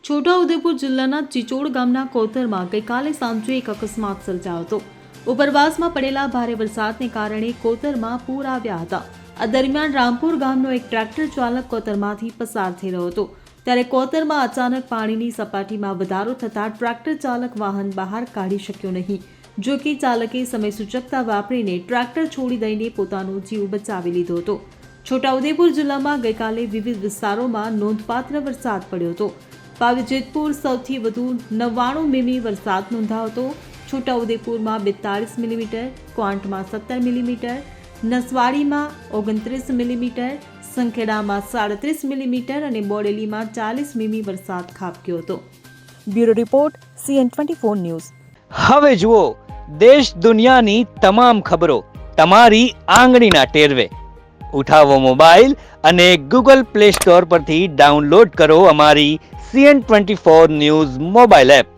છોટાઉદેપુર જિલ્લાના ચિચોડ ગામના કોતરમાં ગઈકાલે સાંજે એક અકસ્માત સર્જાયો હતો। ઉપરવાસમાં પડેલા ભારે વરસાદને કારણે કોતરમાં પૂર આવ્યા હતા। આ દરમિયાન રામપુર ગામનો એક ટ્રેક્ટર ચાલક કોતરમાંથી પસાર થઈ રહ્યો હતો, ત્યારે કોતરમાં અચાનક પાણીની સપાટીમાં વધારો થતાં ટ્રેક્ટર ચાલક વાહન બહાર કાઢી શક્યો નહીં। જો કે ચાલકે સમયસૂચકતા વાપરીને ટ્રેક્ટર છોડી દઈને પોતાનો જીવ બચાવી લીધો હતો। છોટાઉદેપુર જિલ્લામાં ગઈકાલે વિવિધ વિસ્તારોમાં નોંધપાત્ર વરસાદ પડ્યો હતો। પાવીજેતપુર સૌથી વધુ 99 મીમી વરસાદ નોંધાયો હતો। છોટાઉદેપુરમાં 42 મિલીમીટર, ક્વાંટમાં 17 મિલીમીટર, નસવાડીમાં 29 મિલીમીટર, સંખેડામાં 37 મિલીમીટર અને બોડેલીમાં 40 મીમી વરસાદ ખાબક્યો હતો। Bureau report CN24 news. હવે જુઓ દેશ દુનિયાની તમામ ખબરો તમારી આંગળીના ટેરવે। ઉઠાવો મોબાઈલ અને Google Play Store પરથી ડાઉનલોડ કરો અમારી CN24 ન્યૂઝ મોબાઈલ એપ।